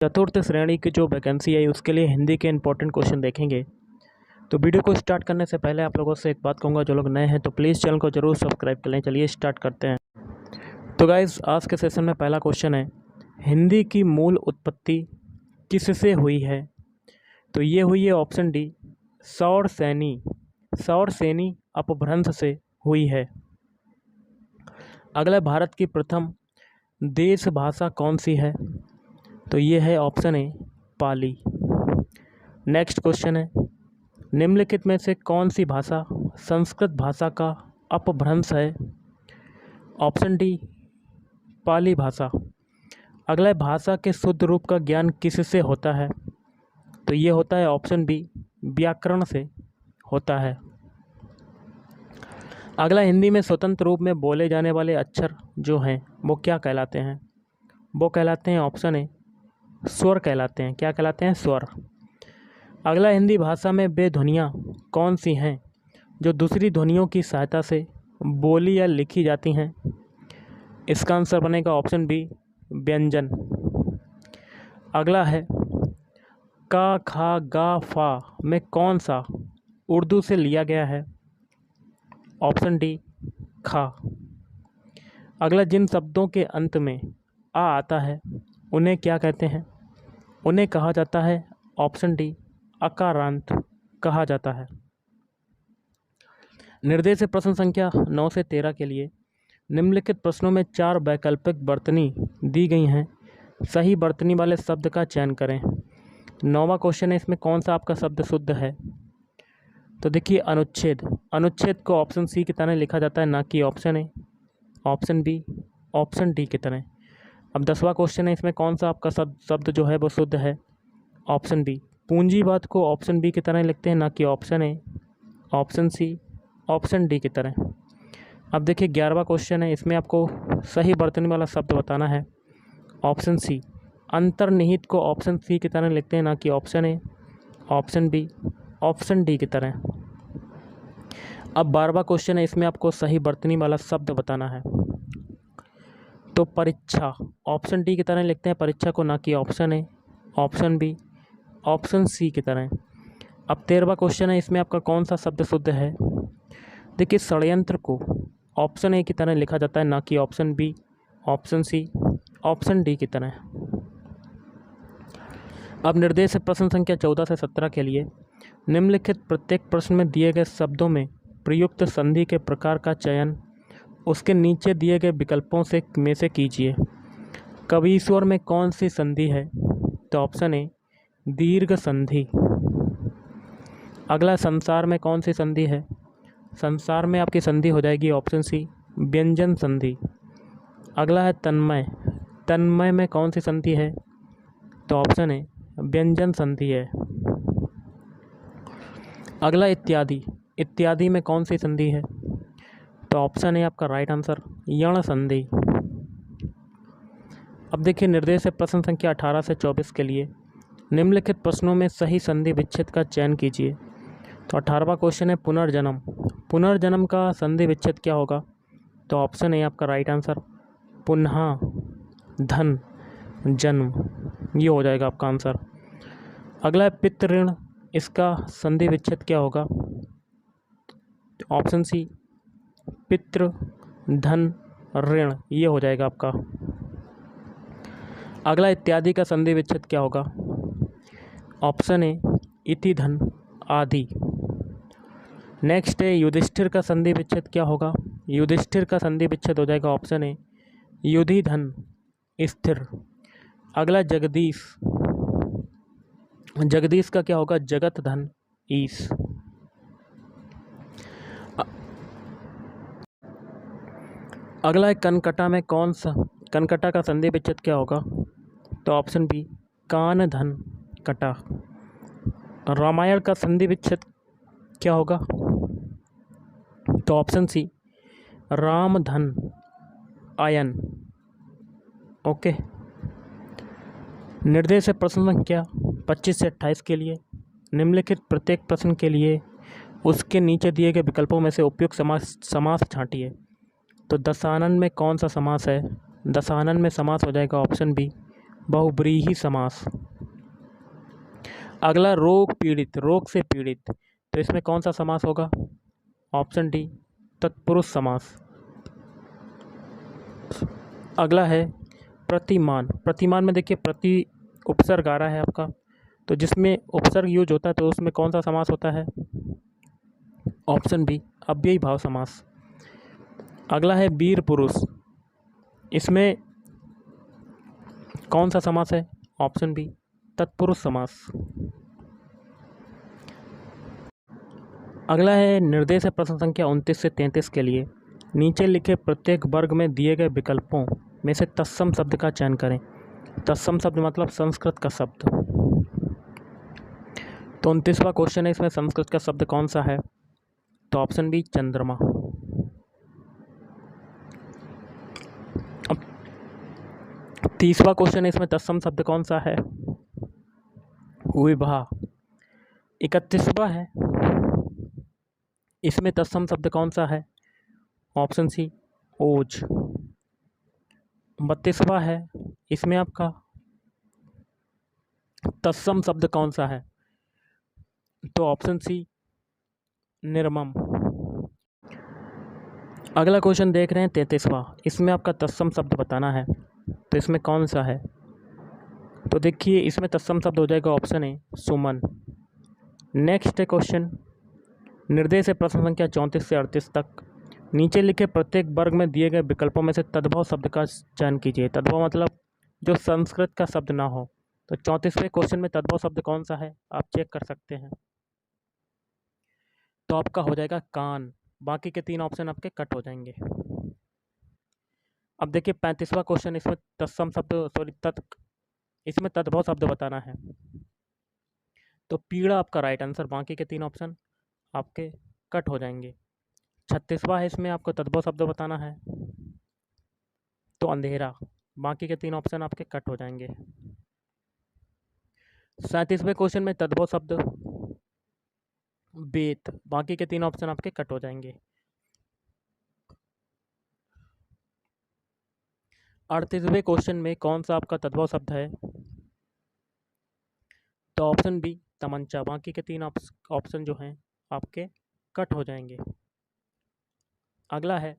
चतुर्थ श्रेणी की जो वैकेंसी है उसके लिए हिंदी के इंपॉर्टेंट क्वेश्चन देखेंगे। तो वीडियो को स्टार्ट करने से पहले आप लोगों से एक बात कहूँगा, जो लोग नए हैं तो प्लीज़ चैनल को ज़रूर सब्सक्राइब कर लें। चलिए स्टार्ट करते हैं। तो गाइज़, आज के सेशन में पहला क्वेश्चन है, हिंदी की मूल उत्पत्ति किससे हुई है? तो ये हुई है ऑप्शन डी, सौरसेनी अपभ्रंश से हुई है। अगला, भारत की प्रथम देश भाषा कौन सी है? तो ये है option A, Pali. Next question है, निम्नलिखित में से कौन सी भाषा संस्कृत भाषा का अपभ्रंश है? ऑप्शन डी, पाली भाषा। अगला, भाषा के शुद्ध रूप का ज्ञान किससे होता है? तो ये होता है ऑप्शन बी, व्याकरण से होता है। अगला, हिंदी में स्वतंत्र रूप में बोले जाने वाले अक्षर जो हैं वो क्या कहलाते हैं? वो कहलाते हैं ऑप्शन ए, स्वर कहलाते हैं। क्या कहलाते हैं? स्वर। अगला, हिंदी भाषा में वे ध्वनियाँ कौन सी हैं जो दूसरी ध्वनियों की सहायता से बोली या लिखी जाती हैं? इसका आंसर बनेगा ऑप्शन बी, व्यंजन। अगला है, का, खा, गा, फा में कौन सा उर्दू से लिया गया है? ऑप्शन डी, खा। अगला, जिन शब्दों के अंत में आ आता है उन्हें क्या कहते हैं? उन्हें कहा जाता है ऑप्शन डी, अकारांत कहा जाता है। निर्देश प्रश्न संख्या 9 से 13 के लिए निम्नलिखित प्रश्नों में 4 वैकल्पिक वर्तनी दी गई हैं। सही वर्तनी वाले शब्द का चयन करें। 9वां क्वेश्चन है, इसमें कौन सा आपका शब्द शुद्ध है? तो देखिए, अनुच्छेद को ऑप्शन सी की तरह लिखा जाता है, ना कि option A, option B, option D की तरह। अब 10वां क्वेश्चन है, इसमें कौन सा आपका शब्द जो है वो शुद्ध है? ऑप्शन बी, पूंजीवाद को ऑप्शन बी की तरह लिखते हैं, ना कि option A, option C, option D की तरह। अब देखिए 11वां क्वेश्चन है, इसमें आपको सही वर्तनी वाला शब्द बताना है। ऑप्शन सी, अंतर्निहित को ऑप्शन सी की तरह लिखते हैं, ना कि option A, option B, option D की तरह। अब 12वां क्वेश्चन है, इसमें आपको सही वर्तनी वाला शब्द बताना है। तो परीक्षा ऑप्शन डी की तरह लिखते हैं परीक्षा को, ना कि option A, option B, option C की तरह। अब 13वां क्वेश्चन है, इसमें आपका कौन सा शब्द शुद्ध है? देखिए, षड्यंत्र को ऑप्शन ए की तरह लिखा जाता है, ना कि option B, option C, option D की तरह। अब निर्देश प्रश्न संख्या 14 से 17 के लिए निम्नलिखित प्रत्येक प्रश्न में दिए गए शब्दों में प्रयुक्त संधि के प्रकार का चयन उसके नीचे दिए गए विकल्पों में से कीजिए। कवीश्वर में कौन सी संधि है? तो ऑप्शन ए, दीर्घ संधि। अगला, संसार में कौन सी संधि है? संसार में आपकी संधि हो जाएगी ऑप्शन सी, व्यंजन संधि। अगला है तन्मय में कौन सी संधि है? तो ऑप्शन ए, व्यंजन संधि है। अगला, इत्यादि में कौन सी संधि है? तो ऑप्शन ए आपका राइट आंसर, यण संधि। अब देखिए, निर्देश प्रश्न संख्या 18 से 24 के लिए निम्नलिखित प्रश्नों में सही संधि विच्छेद का चयन कीजिए। तो 18वां क्वेश्चन है, पुनर्जन्म का संधि विच्छेद क्या होगा? तो ऑप्शन ए आपका राइट आंसर, पुनः धन जन्म, ये हो जाएगा आपका आंसर। अगला है, पितृ ऋण, इसका संधि विच्छेद क्या होगा? ऑप्शन सी, पितृ धन ऋण, ये हो जाएगा आपका। अगला, इत्यादि का संधि विच्छेद क्या होगा? ऑप्शन ए, इति धन आदि। नेक्स्ट है, युधिष्ठिर का संधि विच्छेद क्या होगा? युधिष्ठिर का संधि विच्छेद हो जाएगा ऑप्शन ए, युधि धन स्थिर। अगला, जगदीश का क्या होगा? जगत धन ईश। अगला है, कनकटा का संधि विच्छेद क्या होगा? तो ऑप्शन बी, कान धन कटा। रामायण का संधि विच्छेद क्या होगा? तो ऑप्शन सी, राम धन आयन। ओके। निर्देश प्रश्न संख्या 25 से 28 के लिए निम्नलिखित प्रत्येक प्रश्न के लिए उसके नीचे दिए गए विकल्पों में से उपयुक्त समास छांटिए। तो दशानन में कौन सा समास है? दशानन में समास हो जाएगा ऑप्शन बी, बहुब्रीहि समास। अगला रोग पीड़ित, रोग से पीड़ित, तो इसमें कौन सा समास होगा? ऑप्शन डी तत्पुरुष समास। अगला है प्रतिमान। प्रतिमान में देखिए प्रति उपसर्ग आ रहा है आपका, तो जिसमें उपसर्ग यूज होता है तो उसमें कौन सा समास होता है? ऑप्शन बी अव्ययी भाव समास। अगला है वीर पुरुष, इसमें कौन सा समास है? ऑप्शन बी तत्पुरुष समास। अगला है निर्देश है प्रश्न संख्या 29 से 33 के लिए। नीचे लिखे प्रत्येक वर्ग में दिए गए विकल्पों में से तत्सम शब्द का चयन करें। तत्सम शब्द मतलब संस्कृत का शब्द। तो 29वां क्वेश्चन है, इसमें संस्कृत का शब्द कौन सा है? तो ऑप्शन बी चंद्रमा। अब 30वां क्वेश्चन है, इसमें तत्सम शब्द कौन सा है? विवाह। 31वां है, इसमें तत्सम शब्द कौन सा है? ऑप्शन सी ओज। 32वां है, इसमें आपका तत्सम शब्द कौन सा है? तो ऑप्शन सी निर्मम। अगला क्वेश्चन देख रहे हैं 33वां, इसमें आपका तत्सम शब्द बताना है, तो इसमें कौन सा है? तो देखिए इसमें तत्सम शब्द हो जाएगा ऑप्शन ए सुमन। नेक्स्ट है क्वेश्चन, निर्देश है प्रश्न संख्या 34 से 38 तक। नीचे लिखे प्रत्येक वर्ग में दिए गए विकल्पों में से तद्भव शब्द का चयन कीजिए। तद्भव मतलब जो संस्कृत का शब्द ना हो। तो 34वें क्वेश्चन में तद्भव शब्द कौन सा है आप चेक कर सकते हैं। तो आपका हो जाएगा कान, बाकी के 3 ऑप्शन आपके कट हो जाएंगे। अब देखिए 35वां क्वेश्चन, इसमें तत्सम शब्द इसमें तद्भव शब्द बताना है। तो पीड़ा आपका राइट आंसर, बाकी के 3 ऑप्शन आपके कट हो जाएंगे। 36वां है, इसमें आपको तद्भव शब्द बताना है, तो अंधेरा, बाकी के 3 ऑप्शन आपके कट हो जाएंगे। 37वें क्वेश्चन में तद्भव शब्द बेत, बाकी के 3 ऑप्शन आपके कट हो जाएंगे। 38वें क्वेश्चन में कौन सा आपका तद्भव शब्द है? तो ऑप्शन बी तमंचा, बाकी के 3 ऑप्शन जो हैं आपके कट हो जाएंगे। अगला है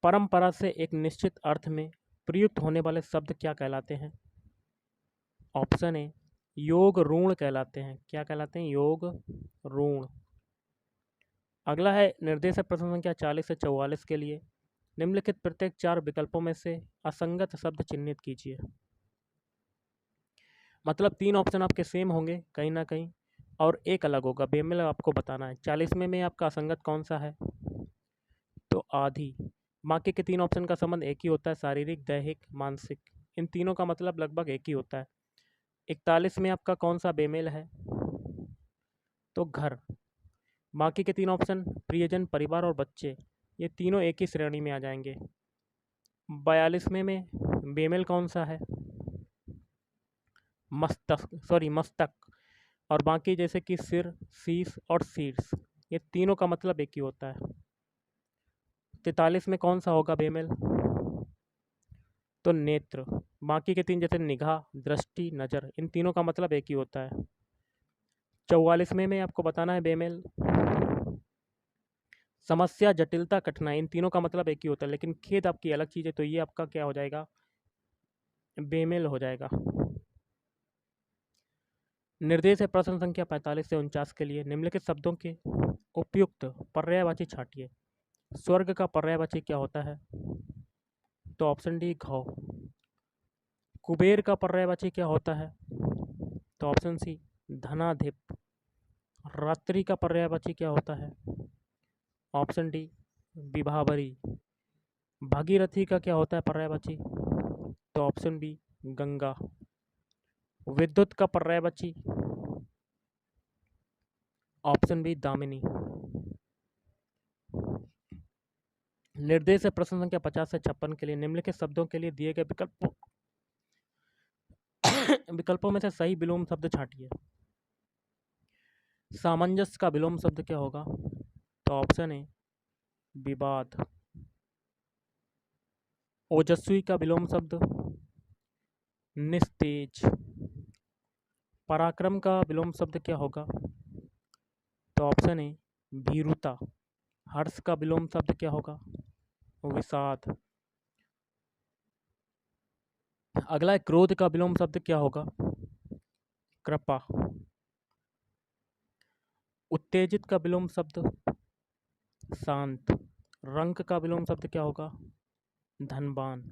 परंपरा से एक निश्चित अर्थ में प्रयुक्त होने वाले शब्द क्या कहलाते हैं? ऑप्शन ए योग ऋण कहलाते हैं। क्या कहलाते हैं? योग ऋण। अगला है निर्देश है प्रश्न संख्या 40 से 44 के लिए। निम्नलिखित प्रत्येक 4 विकल्पों में से असंगत शब्द चिन्हित कीजिए। मतलब 3 ऑप्शन आपके सेम होंगे कहीं ना कहीं और एक अलग होगा, बेमेल आपको बताना है। 40वें में आपका असंगत कौन सा है? तो आधी। बाकी के 3 ऑप्शन का संबंध एक ही होता है, शारीरिक, दैहिक, मानसिक। इन तीनों का मतलब लगभग एक ही होता है। 41 में आपका कौन सा बेमेल है? तो घर। बाकी के 3 ऑप्शन प्रियजन, परिवार और बच्चे, ये तीनों एक ही श्रेणी में आ जाएंगे। 42वें में बेमेल कौन सा है? मस्तक। और बाकी जैसे कि सिर, शीश और शीर्ष, ये तीनों का मतलब एक ही होता है। 43 में कौन सा होगा बेमेल? तो नेत्र। बाकी के 3 जैसे निगाह, दृष्टि, नज़र, इन तीनों का मतलब एक ही होता है। 44वें में आपको बताना है बेमेल समस्या, जटिलता, कठिनाई, इन तीनों का मतलब एक ही होता है, लेकिन खेद आपकी अलग चीज़ है, तो ये आपका क्या हो जाएगा? बेमेल हो जाएगा। निर्देश है प्रश्न संख्या 45 से 49 के लिए। निम्नलिखित शब्दों के उपयुक्त पर्यायवाची छांटिए। स्वर्ग का पर्यायवाची क्या होता है? तो ऑप्शन डी घौ। कुबेर का पर्यायवाची क्या होता है? तो ऑप्शन सी धनाधिप। रात्रि का पर्यायवाची क्या होता है? ऑप्शन डी विभावरी। भागीरथी का क्या होता है पर्यायवाची? तो ऑप्शन बी गंगा। विद्युत का पर्यायवाची? ऑप्शन बी दामिनी। निर्देश है प्रश्न संख्या 50 से 56 के लिए। निम्नलिखित शब्दों के लिए दिए गए विकल्पों में से सही विलोम शब्द छांटिए। सामंजस्य का विलोम शब्द क्या होगा? तो ऑप्शन ए विवाद। ओजस्वी का विलोम शब्द? निस्तेज। पराक्रम का विलोम शब्द क्या होगा? तो ऑप्शन ए भीरुता। हर्ष का विलोम शब्द क्या होगा? विषाद। अगला है क्रोध का विलोम शब्द क्या होगा? कृपा। उत्तेजित का विलोम शब्द शांत। रंक का विलोम शब्द क्या होगा? धनवान।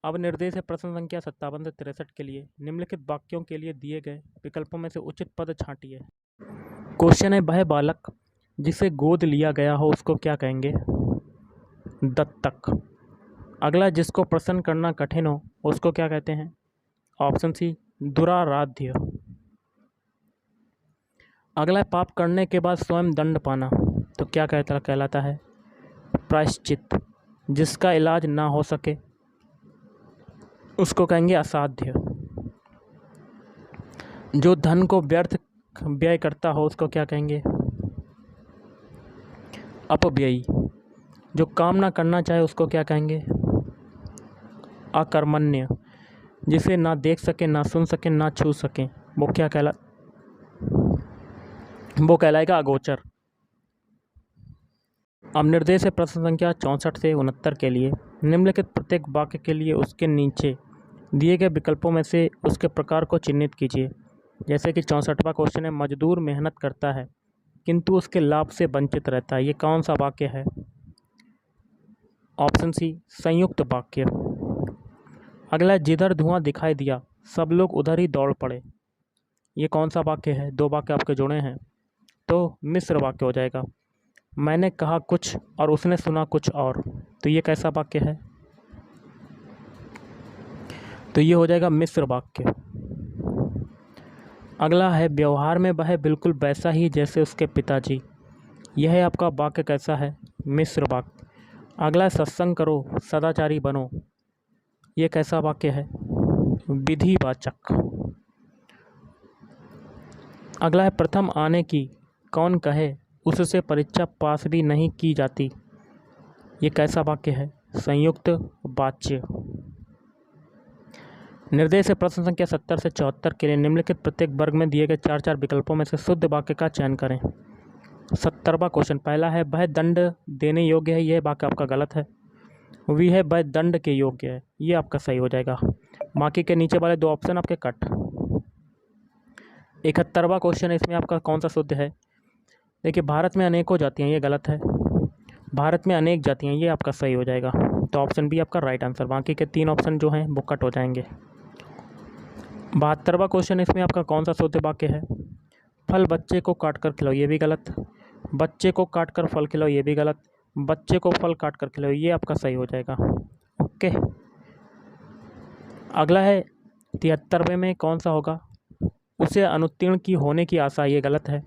अब निर्देश है प्रश्न संख्या 57 से 63 के लिए निम्नलिखित वाक्यों के लिए दिए गए विकल्पों में से उचित पद छांटिए। क्वेश्चन है वह बालक जिसे गोद लिया गया हो उसको क्या कहेंगे? दत्तक। अगला जिसको प्रसन्न करना कठिन हो उसको क्या कहते हैं? ऑप्शन सी दुराराध्य। अगला पाप करने के बाद स्वयं दंड पाना तो क्या कहलाता है? प्रायश्चित। जिसका इलाज ना हो सके उसको कहेंगे असाध्य। जो धन को व्यर्थ व्यय करता हो उसको क्या कहेंगे? अपव्ययी। जो काम ना करना चाहे उसको क्या कहेंगे? अकर्मण्य। जिसे ना देख सके ना सुन सके ना छू सके वो कहलाएगा अगोचर। अब निर्देश है प्रश्न संख्या 64 से 69 के लिए निम्नलिखित प्रत्येक वाक्य के लिए उसके नीचे दिए गए विकल्पों में से उसके प्रकार को चिन्हित कीजिए। जैसे कि 64वां क्वेश्चन है मजदूर मेहनत करता है किंतु उसके लाभ से वंचित रहता है। ये कौन सा वाक्य है? ऑप्शन सी संयुक्त वाक्य। अगला जिधर धुआं दिखाई दिया सब लोग उधर ही दौड़ पड़े। ये कौन सा वाक्य है? दो वाक्य आपके जुड़े हैं तो मिश्र वाक्य हो जाएगा। मैंने कहा कुछ और उसने सुना कुछ और तो ये कैसा वाक्य है? तो ये हो जाएगा मिश्र वाक्य। अगला है व्यवहार में वह बिल्कुल वैसा ही जैसे उसके पिताजी। यह है आपका वाक्य कैसा है? मिश्र वाक्य। अगला है सत्संग करो सदाचारी बनो। ये कैसा वाक्य है? विधिवाचक। अगला है प्रथम आने की कौन कहे उससे परीक्षा पास भी नहीं की जाती। ये कैसा वाक्य है? संयुक्त वाच्य। निर्देश है प्रश्न संख्या 70 से 74 के लिए निम्नलिखित प्रत्येक वर्ग में दिए गए 4 विकल्पों में से शुद्ध वाक्य का चयन करें। 70वां क्वेश्चन पहला है वह दंड देने योग्य है। यह वाक्य आपका गलत है। वी है वह दंड के योग्य है। ये आपका सही हो जाएगा। बाकी के नीचे वाले 2 ऑप्शन आपके कट। 71वां क्वेश्चन है इसमें आपका कौन सा शुद्ध है? देखिए भारत में अनेकों जातियाँ ये गलत है। भारत में अनेक जातियाँ ये आपका सही हो जाएगा। तो ऑप्शन बी आपका राइट आंसर। बाकी के 3 ऑप्शन जो हैं वो कट हो जाएंगे। 72वां क्वेश्चन इसमें आपका कौन सा शुद्ध वाक्य है? फल बच्चे को काट कर खिलाओ ये भी गलत। बच्चे को काट कर फल खिलाओ ये भी गलत। बच्चे को फल काट कर खिलाओ ये आपका सही हो जाएगा। ओके। अगला है 73वें में कौन सा होगा? उसे अनुत्तीर्ण की होने की आशा ये गलत है।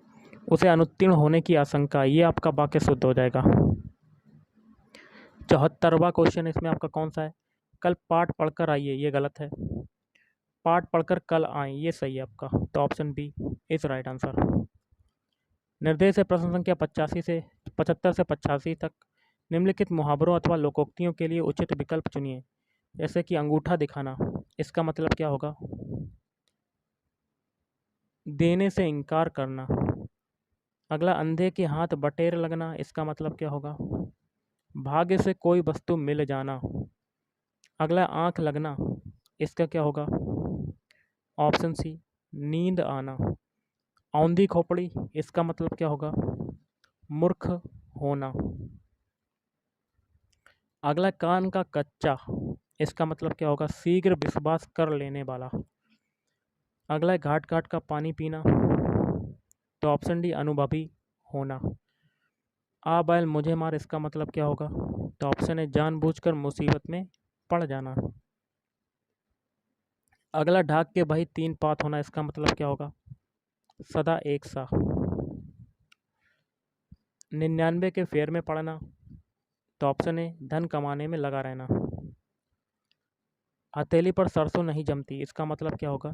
उसे अनुत्तीर्ण होने की आशंका ये आपका वाक्य शुद्ध हो जाएगा। 74वां क्वेश्चन इसमें आपका कौन सा है? कल पाठ पढ़कर आइए ये गलत है। पाठ पढ़कर कल आए ये सही है आपका। तो option B is right answer. निर्देश है प्रश्न संख्या 85 से 75 से 85 तक निम्नलिखित मुहावरों अथवा लोकोक्तियों के लिए उचित विकल्प चुनिए। जैसे कि अंगूठा दिखाना इसका मतलब क्या होगा? देने से इनकार करना। अगला अंधे के हाथ बटेर लगना इसका मतलब क्या होगा? भाग्य से कोई वस्तु मिल जाना। अगला आंख लगना इसका क्या होगा? ऑप्शन सी नींद आना। औंधी खोपड़ी इसका मतलब क्या होगा? मूर्ख होना। अगला कान का कच्चा इसका मतलब क्या होगा? शीघ्र विश्वास कर लेने वाला। अगला घाट घाट का पानी पीना तो ऑप्शन डी अनुभवी होना। आ बैल मुझे मार इसका मतलब क्या होगा? तो ऑप्शन है जानबूझकर मुसीबत में पड़ जाना। अगला ढाक के भाई 3 पात होना इसका मतलब क्या होगा? सदा एक सा। 99 के फेर में पड़ना तो ऑप्शन है धन कमाने में लगा रहना। हथेली पर सरसों नहीं जमती इसका मतलब क्या होगा?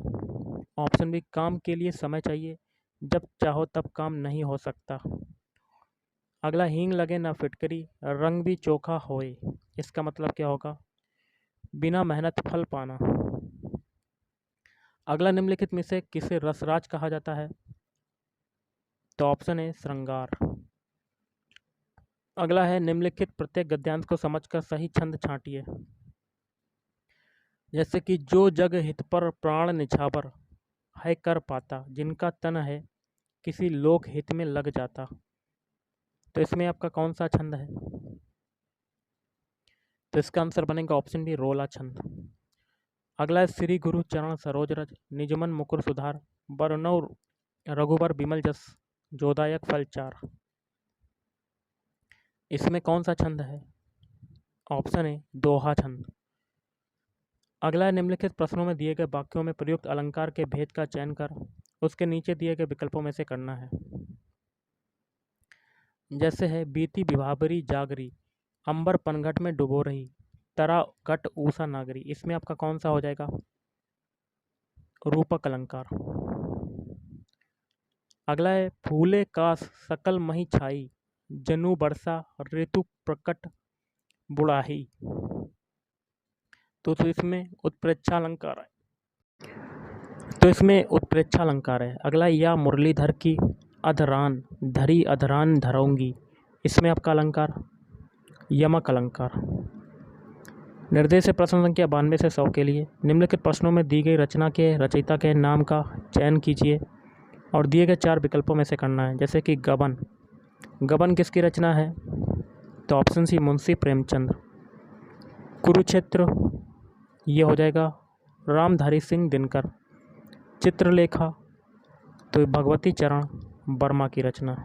ऑप्शन बी काम के लिए समय चाहिए जब चाहो तब काम नहीं हो सकता। अगला हींग लगे ना फिटकरी रंग भी चोखा होए इसका मतलब क्या होगा? बिना मेहनत फल पाना। अगला निम्नलिखित में से किसे रसराज कहा जाता है? तो ऑप्शन है श्रृंगार। अगला है निम्नलिखित प्रत्येक गद्यांश को समझकर सही छंद छांटिए। जैसे कि जो जग हित पर प्राण निछावर है कर पाता, जिनका तन है किसी लोक हित में लग जाता। तो इसमें आपका कौन सा छंद है? तो इसका आंसर बनेगा ऑप्शन बी रोला छंद। अगला है श्री गुरु चरण सरोज रज निजमन मुकुर सुधार बरनौ रघुबर बिमल जस जोदायक फल चार। इसमें कौन सा छंद है? ऑप्शन है दोहा छंद। अगला है निम्नलिखित प्रश्नों में दिए गए वाक्यों में प्रयुक्त अलंकार के भेद का चयन कर उसके नीचे दिए गए विकल्पों में से करना है। जैसे है बीती विभावरी जागरी अंबर पनघट में डुबो रही तरा घट ऊषा नागरी। इसमें आपका कौन सा हो जाएगा? रूपक अलंकार। अगला है फूले कास सकल मही छाई जनु बरसा ऋतु प्रकट बुढ़ाही। तो इसमें उत्प्रेक्षा अलंकार है। अगला या मुरलीधर की अधरान धरी अधरान धरोंगी। इसमें आपका अलंकार यमक अलंकार। निर्देश है प्रश्न संख्या 92 से 100 के लिए निम्नलिखित प्रश्नों में दी गई रचना के रचयिता के नाम का चयन कीजिए और दिए गए 4 विकल्पों में से करना है। जैसे कि गबन किसकी रचना है? तो ऑप्शन सी मुंशी प्रेमचंद। कुरुक्षेत्र ये हो जाएगा रामधारी सिंह दिनकर। चित्रलेखा तो भगवती चरण वर्मा की रचना।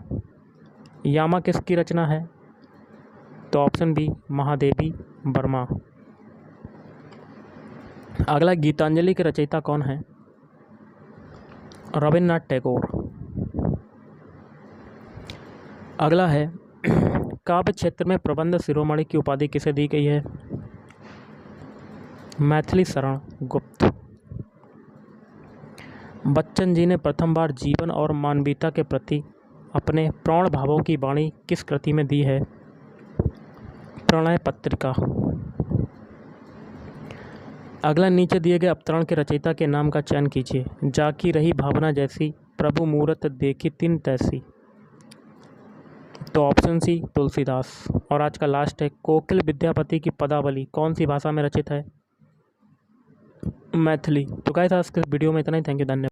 यामा किसकी रचना है? तो ऑप्शन बी महादेवी वर्मा। अगला गीतांजलि के रचयिता कौन है? रविन्द्रनाथ टैगोर। अगला है काव्य क्षेत्र में प्रबंध शिरोमणि की उपाधि किसे दी गई है? मैथिली शरण गुप्त। बच्चन जी ने प्रथम बार जीवन और मानवीयता के प्रति अपने प्रौढ़ भावों की वाणी किस कृति में दी है? प्रणय पत्रिका। अगला नीचे दिए गए अवतरण के रचयिता के नाम का चयन कीजिए। जाकी रही भावना जैसी प्रभु मूरत देखी तिन तैसी। तो ऑप्शन सी तुलसीदास। और आज का लास्ट है कोकिल विद्यापति की पदावली कौन सी भाषा में रचित है? मैथिली। तो गाइस आज के वीडियो में इतना ही। थैंक यू, धन्यवाद।